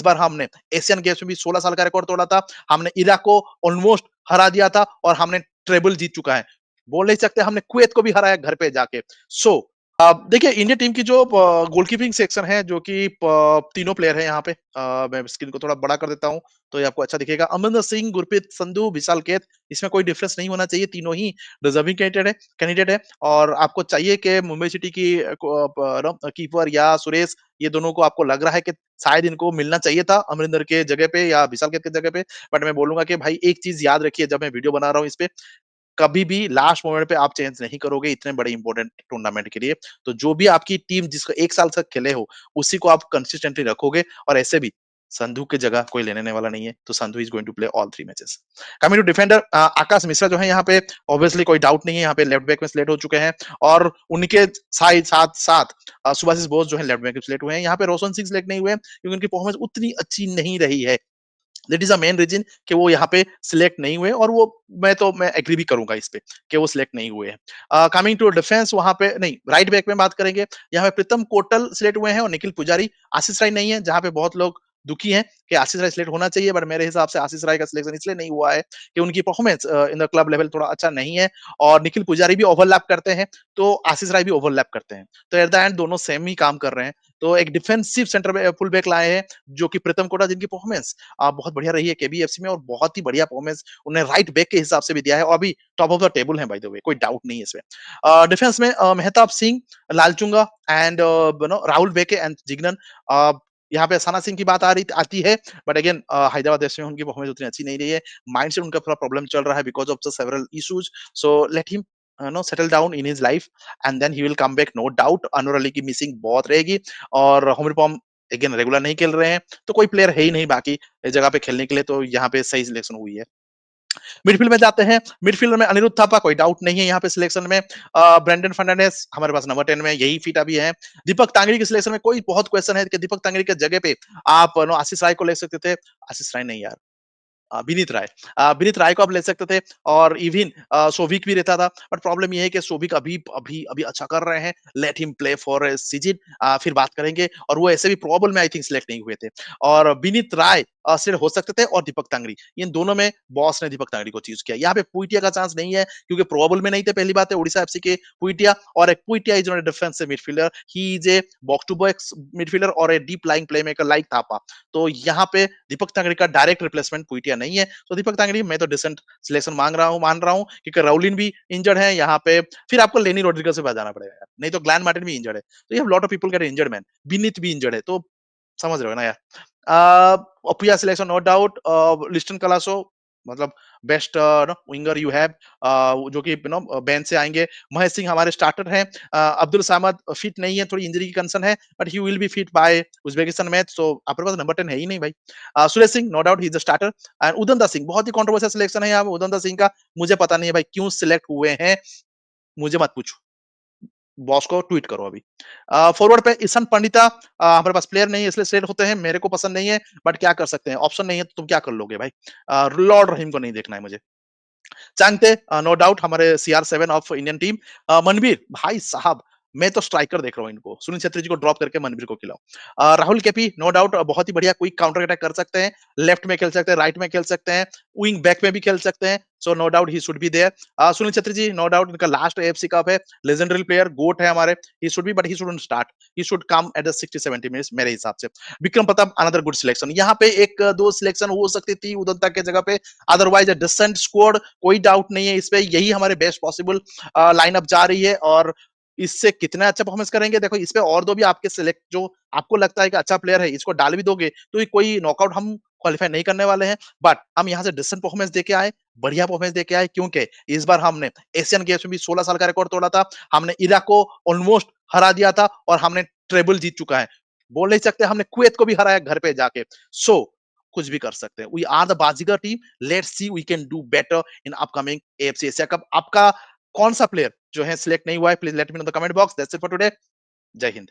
इस बार हमने Asian games में भी 16 साल का रिकॉर्ड तोड़ा था। हमने इराक को ऑलमोस्ट हरा दिया था और हमने ट्रेबल जीत चुका है। बोल नहीं सकते हमने कुवैत को भी हराया घर पे जाके। सो देखिए इंडियन टीम की जो गोलकीपिंग सेक्शन है जो कि तीनों प्लेयर हैं यहाँ पे। मैं स्क्रीन को थोड़ा बड़ा कर देता हूँ तो ये आपको अच्छा दिखेगा। अमरिंदर सिंह, गुरप्रीत संधू, विशाल कैथ, इसमें कोई डिफरेंस नहीं होना चाहिए। तीनों ही डिजर्विंग कैंडिडेट है और आपको चाहिए कि मुंबई सिटी की कीपर या सुरेश, ये दोनों को आपको लग रहा है कि शायद इनको मिलना चाहिए था अमरिंदर के जगह पे या विशाल कैथ के जगह पे। बट मैं बोलूंगा कि भाई एक चीज याद रखिए जब मैं वीडियो बना रहा हूँ इस पे, कभी भी लास्ट मोमेंट पे आप चेंज नहीं करोगे इतने बड़े इंपॉर्टेंट टूर्नामेंट के लिए। तो जो भी आपकी टीम जिसको 1 साल तक खेले हो, उसी को आप कंसिस्टेंटली रखोगे और ऐसे भी संधू की जगह कोई लेने वाला नहीं है, तो Sandhu is going to play all 3 matches. Coming to defender, Akash Mishra जो है यहाँ पे ऑब्वियसली कोई डाउट नहीं है, यहाँ पे लेफ्ट बैक में सिलेक्ट हो चुके हैं और उनके साथ साथ सुभाषिस बोस जो है लेफ्ट बैक में सिलेक्ट हुए हैं। यहाँ पे रोशन सिंह सिलेक्ट नहीं हुए क्योंकि उनकी परफॉर्मेंस उतनी अच्छी नहीं रही है। That is a main reason कि वो यहाँ पे सिलेक्ट नहीं हुए और वो मैं एग्री भी करूंगा इस पे कि वो सिलेक्ट नहीं हुए हैं। कमिंग टू डिफेंस, वहां पे नहीं, राइट बैक में बात करेंगे, यहाँ पे प्रीतम कोटल सिलेक्ट हुए हैं और निखिल पुजारी। आशीष राय नहीं है, जहां पे बहुत लोग दुखी हैं कि आशीष राय सिलेक्ट होना चाहिए, बट मेरे हिसाब से आशीष राय का सिलेक्शन इसलिए नहीं हुआ है कि उनकी performance in the club level थोड़ा अच्छा नहीं है और निखिल पुजारी भी ओवरलैप करते हैं तो आशीष राय भी ओवरलैप करते हैं, तो एट द एंड दोनों सेम ही काम कर रहे हैं। तो एक डिफेंसिव सेंटर फुल बैक लाए हैं जो कि प्रीतम कोटा, जिनकी परफॉर्मेंस बहुत बढ़िया रही है केबीएफसी में और बहुत ही बढ़िया परफॉर्मेंस उन्हें राइट बैक के हिसाब से भी दिया है और अभी टॉप ऑफ द टेबल है बाय द वे, कोई डाउट नहीं है इसमें। डिफेंस में मेहताब सिंह, लालचुंगा एंड राहुल बेके एंड जिग्नन। यहाँ पे सना सिंह की बात आती है, बट अगेन हैदराबाद एफसी में उनकी परफॉर्मेंस उतनी अच्छी नहीं रही है। माइंड से उनका थोड़ा प्रॉब्लम चल रहा है because of the several issues, so let him settle down in his life and then he will come back, no doubt. Anwar Ali की मिसिंग बहुत रहेगी और होमरपॉम अगेन रेगुलर नहीं खेल रहे हैं, तो कोई प्लेयर है ही नहीं बाकी इस जगह पे खेलने के लिए, तो यहाँ पे सही सिलेक्शन हुई है। मिडफील्ड में जाते हैं, मिडफील्ड में अनिरुद्ध थापा, कोई डाउट नहीं है यहाँ पे सिलेक्शन में। ब्रेंडन फर्नांडिस हमारे पास नंबर 10 में, यही फिट अभी है। दीपक तांगड़ी के सिलेक्शन में कोई बहुत क्वेश्चन है कि दीपक तांगड़ी के जगह पे आप आशीष राय को ले सकते थे। आशीष राय नहीं यार, विनीत राय को आप ले सकते थे और इवन सोविक भी रहता था, बट प्रॉब्लम ये है कि सोविक अभी अभी अभी अच्छा कर रहे हैं, let him play for season, फिर बात करेंगे। और वो ऐसे भी प्रोबल में आई थिंक सिलेक्ट नहीं हुए थे और विनीत राय सिलेक्ट हो सकते थे और दीपक तांगड़ी, इन दोनों में बॉस ने दीपक तांगड़ी को चूज किया। यहाँ पे पुइटिया का चांस नहीं है क्योंकि प्रोबल में नहीं थे, पहली बात है उड़ीसा एफसी के पुइटिया, और एक Puitea is not a defensive midfielder, he is a box to box midfielder और a deep lying playmaker like Thapa. तो यहाँ पे दीपक तांगड़ी का डायरेक्ट रिप्लेसमेंट पुइटिया नहीं है, तो दीपक तांगड़ी मैं तो डिसेंट सिलेक्शन मान रहा हूँ क्योंकि राउलिन भी इंजर्ड है यहाँ पे, फिर आपको लेनी रोड्रिगस से जाना पड़ेगा यार, नहीं तो ग्लैन मार्टिन भी इंजर्ड है, तो ये lot of people get injured man, Vinit भी इंजर्ड है, तो समझ रहे हो ना यार। Apuia selection no doubt, Liston Colaco मतलब बेस्ट विंगर यू हैव, जो कि बेंच से आएंगे। महेश सिंह हमारे स्टार्टर हैं। अब्दुल सामद फिट नहीं है, थोड़ी इंजरी की कंसर्न है, but he will be fit by Uzbekistan match, so आपके पास नंबर 10 है ही नहीं भाई। Suresh Singh no doubt he is the starter and Udanta Singh, बहुत ही कंट्रोवर्शियल सिलेक्शन है यहाँ पे उदंता सिंह का, मुझे पता नहीं है भाई क्यों सिलेक्ट हुए हैं, मुझे मत पूछो, बॉस को ट्वीट करो अभी। फॉरवर्ड पे ईशान पंडिता, हमारे पास प्लेयर नहीं है इसलिए सेट होते हैं, मेरे को पसंद नहीं है, बट क्या कर सकते हैं, ऑप्शन नहीं है तो तुम क्या कर लोगे भाई। लॉर्ड रहीम को नहीं देखना है मुझे। चांगते नो डाउट हमारे CR7 of Indian team. Manveer भाई साहब, मैं तो स्ट्राइकर देख रहा हूँ इनको, सुनील छेत्री जी को ड्रॉप करके मनवीर को खिलाओ। राहुल केपी नो डाउट बहुत ही बढ़िया क्विक काउंटर अटैक कर सकते हैं, लेफ्ट में खेल सकते हैं, राइट में खेल सकते हैं, विंग बैक में भी खेल सकते हैं, so no doubt he should be there. Sunil Chhetri ji no doubt इनका लास्ट AFC कप है, लेजेंडरी प्लेयर, गोट है हमारे, he should be, but he shouldn't start, he should come at the 60-70 minutes मेरे हिसाब से। Vikram Pratap another good selection, यहाँ पे एक दो सिलेक्शन हो सकती थी उदंता के जगह पे, अदरवाइज अ डिसेंट स्क्वाड, कोई डाउट नहीं है इस पे, यही हमारे बेस्ट पॉसिबल लाइनअप जा रही है और इससे कितना अच्छा परफॉर्मेंस करेंगे देखो, इस पे और दो भी आपके सिलेक्ट जो आपको लगता है कि अच्छा प्लेयर है इसको डाल भी दोगे तो ये कोई नॉकआउट हम क्वालिफाई नहीं करने वाले हैं, बट हम यहाँ से डिसेंट परफॉर्मेंस देके आए, बढ़िया परफॉर्मेंस देके आए, क्योंकि इस बार हमने एशियन गेम्स में भी 16 साल का रिकॉर्ड तोड़ा था, हमने इराक को ऑलमोस्ट हरा दिया था और हमने ट्रेबल जीत चुका है। बोल नहीं सकते हमने कुवैत को भी हराया घर पे जाके, सो कुछ भी कर सकते हैं, वी आर द बाजीगर team, let's see we can do better in upcoming AFC Asia cup. आपका कौन सा प्लेयर जो है सिलेक्ट नहीं हुआ है, please let me know the comment box. That's it for today, जय हिंद।